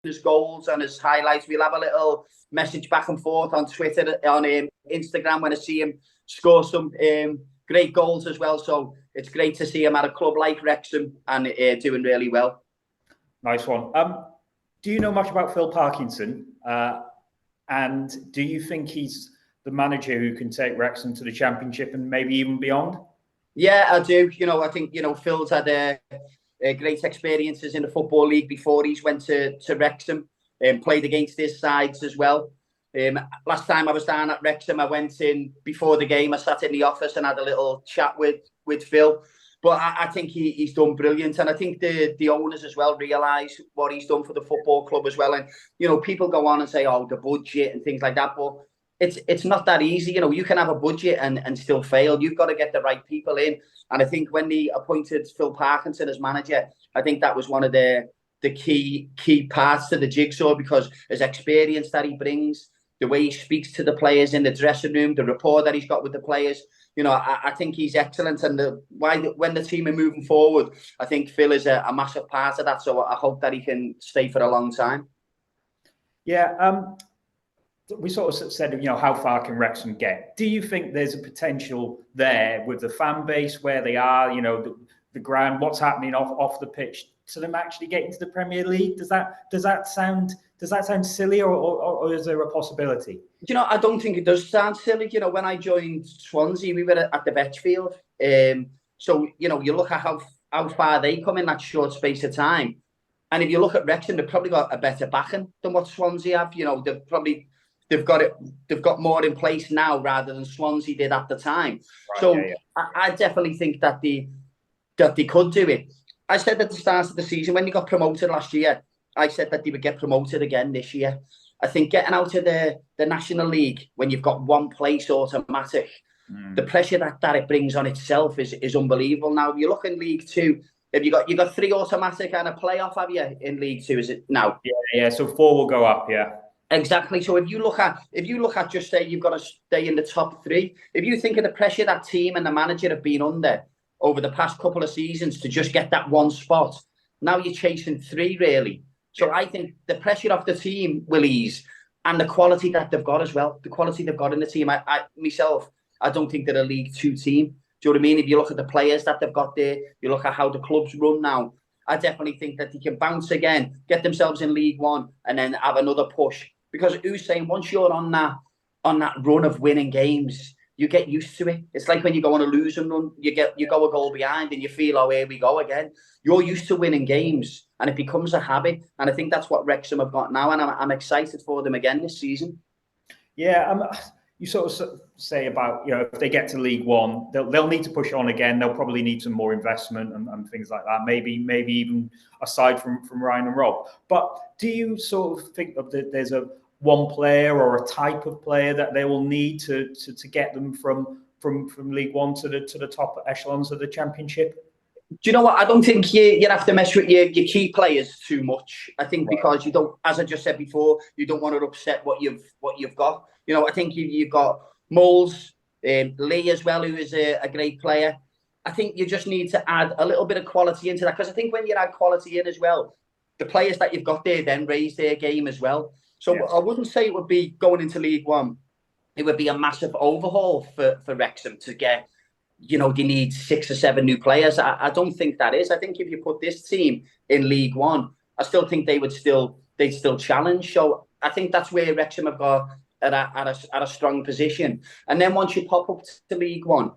his goals and his highlights. We'll have a little message back and forth on Twitter, on Instagram when I see him score some great goals as well. So it's great to see him at a club like Wrexham and doing really well. Nice one. Do you know much about Phil Parkinson? And do you think he's the manager who can take Wrexham to the Championship and maybe even beyond? Yeah, I do. I think, Phil's had great experiences in the Football League before he's went to Wrexham and played against his sides as well. Last time I was down at Wrexham, I went in before the game. I sat in the office and had a little chat with Phil. But I think he's done brilliant. And I think the owners as well realise what he's done for the football club as well. And, people go on and say, oh, the budget and things like that. But it's not that easy. You can have a budget and still fail. You've got to get the right people in. And I think when they appointed Phil Parkinson as manager, I think that was one of the key parts to the jigsaw, because his experience that he brings, the way he speaks to the players in the dressing room, the rapport that he's got with the players, I think he's excellent. And when the team are moving forward, I think Phil is a massive part of that. So I hope that he can stay for a long time. Yeah. We sort of said, how far can Wrexham get? Do you think there's a potential there with the fan base where they are, the ground, what's happening off the pitch, to them actually getting to the Premier League? Does that sound silly, or is there a possibility? I don't think it does sound silly. When I joined Swansea, we were at the Vetchfield. So, you look at how far they come in that short space of time. And if you look at Wrexham, they've probably got a better backing than what Swansea have. They've got more in place now rather than Swansea did at the time. Right, so yeah. I definitely think that they could do it. I said at the start of the season, when they got promoted last year, I said that they would get promoted again this year. I think getting out of the National League when you've got one place automatic, the pressure that it brings on itself is unbelievable. Now, if you look in League Two, have you got 3 automatic and a playoff, have you, in League Two? Is it now? Yeah. So 4 will go up. Yeah. Exactly. So if you look at just say you've got to stay in the top 3, if you think of the pressure that team and the manager have been under over the past couple of seasons to just get that one spot, now you're chasing 3 really. So I think the pressure off the team will ease, and the quality that they've got as well, the quality they've got in the team. I don't think they're a League Two team. Do you know what I mean? If you look at the players that they've got there, you look at how the club's run now, I definitely think that they can bounce again, get themselves in League One, and then have another push. Because who's saying once you're on that run of winning games, you get used to it. It's like when you go on a losing run, you go a goal behind and you feel, oh, here we go again. You're used to winning games and it becomes a habit. And I think that's what Wrexham have got now, and I'm excited for them again this season. Yeah, you sort of say about, if they get to League One, they'll need to push on again. They'll probably need some more investment and things like that. Maybe even aside from Ryan and Rob. But do you sort of think that there's one player or a type of player that they will need to get them from League One to the top echelons of the Championship? Do you know what? I don't think you have to mess with your key players too much. I think because you don't, as I just said before, you don't want to upset what you've got. I think you've got Moles, Lee as well, who is a great player. I think you just need to add a little bit of quality into that, because I think when you add quality in as well, the players that you've got there then raise their game as well. So yes. I wouldn't say it would be going into League One. It would be a massive overhaul for Wrexham to get, they need 6 or 7 new players. I don't think that is. I think if you put this team in League One, I still think they'd still challenge. So I think that's where Wrexham have got at a strong position. And then once you pop up to League One,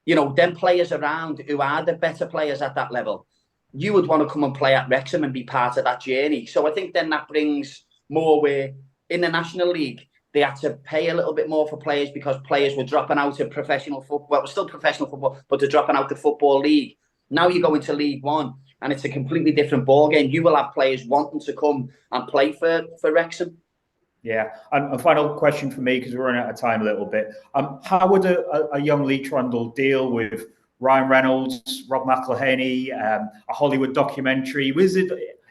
them players around who are the better players at that level, you would want to come and play at Wrexham and be part of that journey. So I think then that brings more where in the National League, they had to pay a little bit more for players because players were dropping out of professional football. Well, it was still professional football, but they're dropping out the Football League. Now you go into League One, and it's a completely different ballgame. You will have players wanting to come and play for Wrexham. Yeah, and a final question for me, because we're running out of time a little bit. How would a young Lee Trundle deal with Ryan Reynolds, Rob McElhenney, a Hollywood documentary?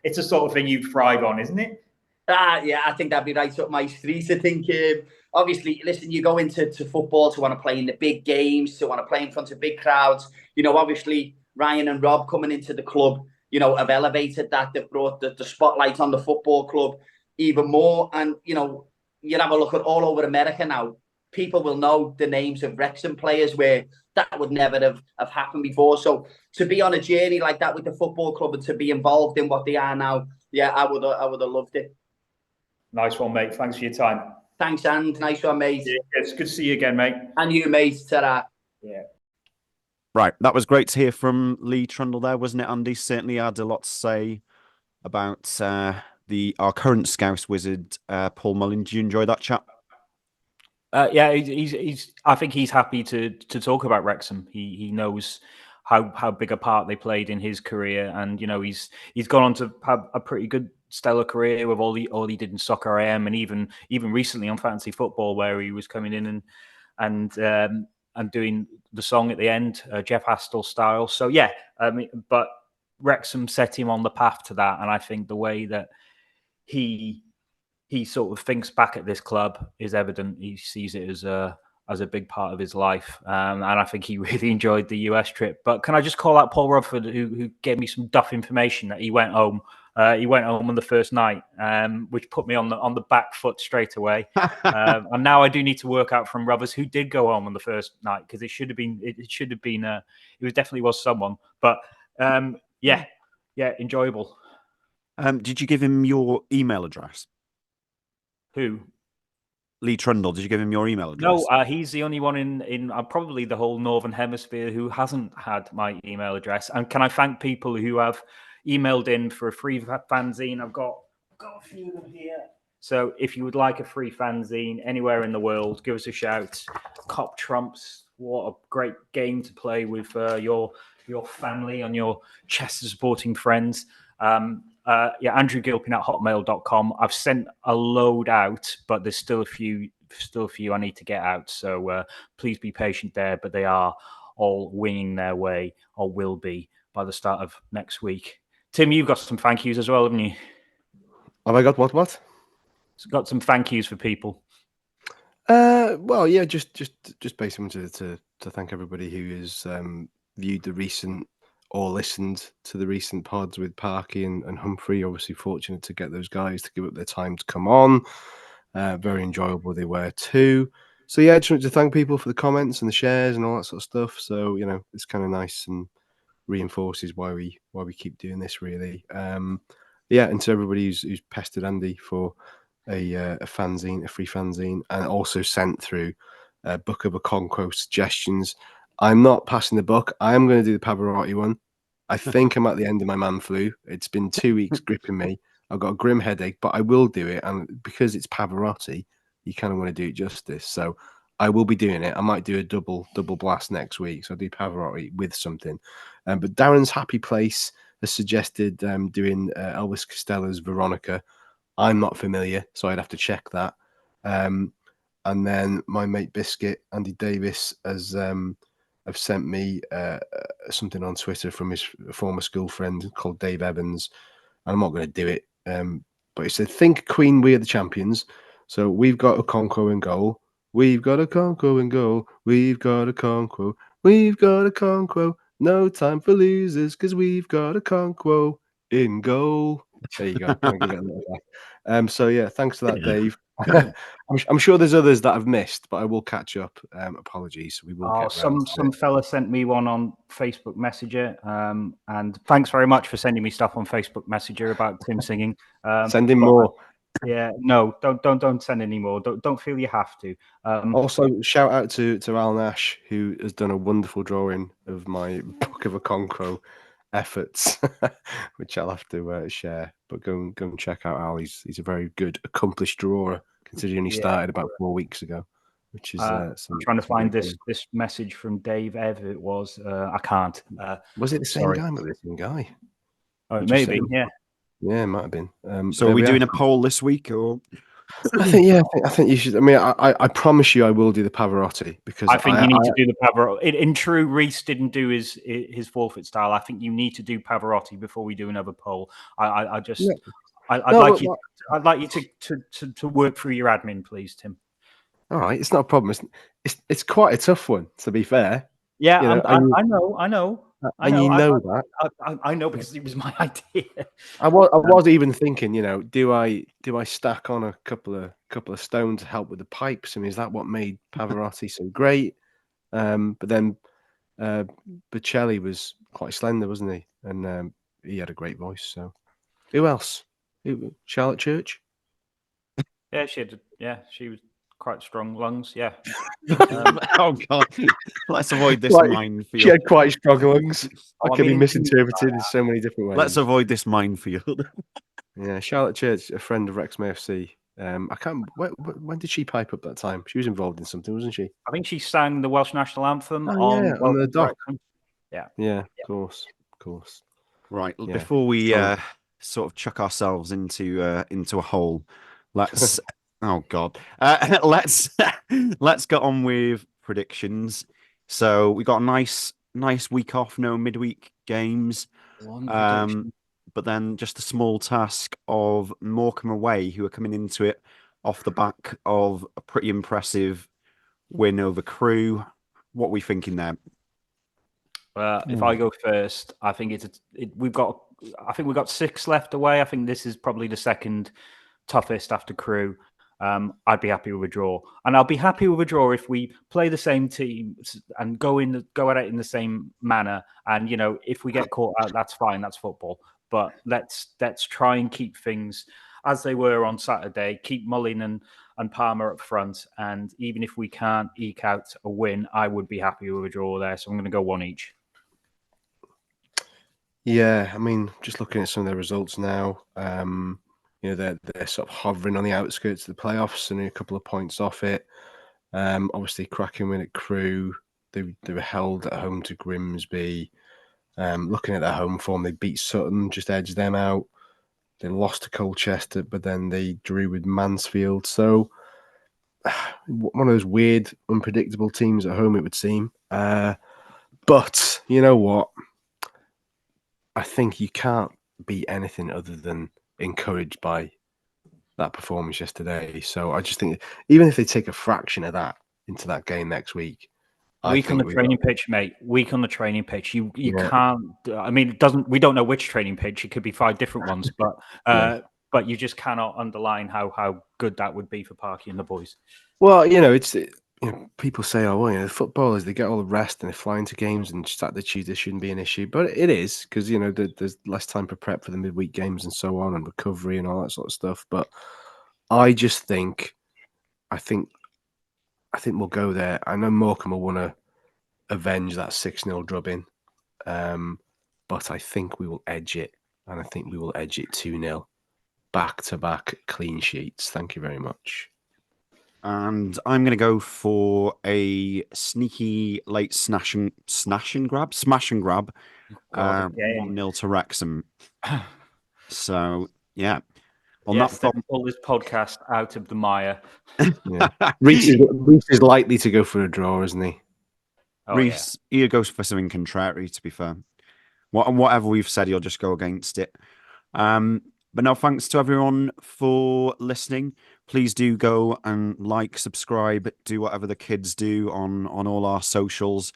It's a sort of thing you thrive on, isn't it? Yeah, I think that'd be right up my street. I think, obviously, listen, you go into football to want to play in the big games, to want to play in front of big crowds. You know, obviously, Ryan and Rob coming into the club, you know, have elevated that. They've brought the spotlight on the football club even more. And, you know, you have a look at all over America now. People will know the names of Wrexham players where that would never have happened before. So to be on a journey like that with the football club and to be involved in what they are now, yeah, I would have loved it. Nice one, mate. Thanks for your time. Thanks, and nice one, mate. Yeah, it's good to see you again, mate. And you, mate. Ta-ra. Yeah. Right, that was great to hear from Lee Trundle there, wasn't it, Andy? Certainly had a lot to say about our current Scouse wizard, Paul Mullin. Did you enjoy that chat? Yeah, he's. I think he's happy to talk about Wrexham. He knows how big a part they played in his career, and you know he's gone on to have a pretty good stellar career with all he did in Soccer AM, and even recently on Fantasy Football, where he was coming in and doing the song at the end, Jeff Astle style. So yeah, but Wrexham set him on the path to that, and I think the way that he sort of thinks back at this club is evident. He sees it as a big part of his life, and I think he really enjoyed the US trip. But can I just call out Paul Rutherford, who gave me some duff information that he went home. He went home on the first night, which put me on the back foot straight away. And now I do need to work out from Rovers who did go home on the first night, because it should have been. It definitely was someone. But yeah, enjoyable. Did you give him your email address? Who? Lee Trundle. Did you give him your email address? No, he's the only one in probably the whole Northern Hemisphere who hasn't had my email address. And can I thank people who have emailed in for a free fanzine? I've got a few of them here. So if you would like a free fanzine anywhere in the world, give us a shout. Cop Trumps, what a great game to play with your family and your Chester supporting friends. Andrew Gilpin at hotmail.com. I've sent a load out, but there's still a few I need to get out. So please be patient there, but they are all winging their way, or will be by the start of next week. Tim, you've got some thank yous as well, haven't you? Have I got what? Got some thank yous for people. Well, yeah, just basically wanted to thank everybody who has viewed the recent or listened to the recent pods with Parky and Humphrey. Obviously fortunate to get those guys to give up their time to come on. Very enjoyable they were too. So yeah, I just wanted to thank people for the comments and the shares and all that sort of stuff. So, you know, it's kind of nice and reinforces why we keep doing this, really. Yeah, and to everybody who's pestered Andy for a fanzine, a free fanzine, and also sent through a Book of Okonkwo suggestions. I'm not passing the buck. I am going to do the Pavarotti one. I think I'm at the end of my man flu. It's been 2 weeks gripping me. I've got a grim headache, but I will do it. And because it's Pavarotti, you kind of want to do it justice. So I will be doing it. I might do a double blast next week. So I'll do Pavarotti with something. But Darren's Happy Place has suggested doing Elvis Costello's Veronica. I'm not familiar, so I'd have to check that. And then my mate Biscuit, Andy Davis, has have sent me something on Twitter from his former school friend called Dave Evans. And I'm not going to do it. But he said, think Queen, we are the champions. So we've got Okonkwo in goal. We've got Okonkwo in goal. We've got Okonkwo. We've got Okonkwo. No time for losers because we've got Okonkwo in goal. There you go. So yeah, thanks for that, Dave. I'm sure there's others that I've missed, but I will catch up. Apologies. We will get some fella sent me one on Facebook Messenger, and thanks very much for sending me stuff on Facebook Messenger about Tim singing. Send him more. Yeah, no, don't send any more. Don't feel you have to. Also, shout out to Al Nash, who has done a wonderful drawing of my Book of Okonkwo efforts, which I'll have to share. But go and check out Al. He's a very good, accomplished drawer. considering he started about 4 weeks ago. Which is I'm trying to find this message from Dave Ev. It was I can't. Was it the same sorry. guy? Maybe the same guy. Oh, maybe, yeah. Yeah, it might have been. So are we doing a poll this week, or? I think you should. I mean, I promise you, I will do the Pavarotti because I think you need to do the Pavarotti. In true Reece didn't do his forfeit style. I think you need to do Pavarotti before we do another poll. I'd like you to work through your admin, please, Tim. All right, it's not a problem. It's quite a tough one, to be fair. Yeah, I know that. I know because it was my idea. I was even thinking, do I stack on a couple of stones to help with the pipes? I mean, is that what made Pavarotti so great? But then Bocelli was quite slender, wasn't he? And he had a great voice. So, who else? Charlotte Church? Yeah, she was quite strong lungs. Yeah. Oh God, let's avoid this minefield. She had quite strong lungs. I could be misinterpreted in so many different ways. Let's avoid this minefield. Yeah, Charlotte Church, a friend of Wrexham AFC. I can't. When did she pipe up that time? She was involved in something, wasn't she? I think she sang the Welsh national anthem on the dock. Yeah, of course. Right, Yeah. before we sort of chuck ourselves into a hole, let's. Oh God, let's get on with predictions. So we got a nice week off, no midweek games. But then just a small task of Morecambe away, who are coming into it off the back of a pretty impressive win over Crewe. What are we thinking there? If I go first, I think we've got 6 left away. I think this is probably the second toughest after Crewe. I'd be happy with a draw, and I'll be happy with a draw if we play the same team and go at it in the same manner. And if we get caught out, that's fine. That's football. But let's try and keep things as they were on Saturday. Keep Mullin and Palmer up front, and even if we can't eke out a win, I would be happy with a draw there. So I'm going to go 1 each. Yeah, I mean, just looking at some of their results now. They're sort of hovering on the outskirts of the playoffs and a couple of points off it. Obviously, cracking win at Crewe. They were held at home to Grimsby. Looking at their home form, they beat Sutton, just edged them out. They lost to Colchester, but then they drew with Mansfield. So one of those weird, unpredictable teams at home, it would seem. But you know what? I think you can't be anything other than encouraged by that performance yesterday. So I just think even if they take a fraction of that into that game next week, week on the training pitch, mate. Week on the training pitch. You can't. I mean, it doesn't. We don't know which training pitch. It could be 5 different ones, but you just cannot underline how good that would be for Parky and the boys. Well, people say, the footballers, they get all the rest and they fly into games and Saturday, Tuesday shouldn't be an issue. But it is because, there's less time for prep for the midweek games and so on and recovery and all that sort of stuff. But I just think, I think we'll go there. I know Morecambe will want to avenge that 6-0 drubbing. But I think we will edge it. And I think we will edge it 2-0. Back-to-back clean sheets. Thank you very much. And I'm going to go for a sneaky late smash and grab. 1-0 to Wrexham. So, yeah. Pull this podcast out of the mire. Yeah. Reece is likely to go for a draw, isn't he? Reece, he goes for something contrary, to be fair. Whatever we've said, he'll just go against it. But no, thanks to everyone for listening. Please do go and like, subscribe, do whatever the kids do on all our socials.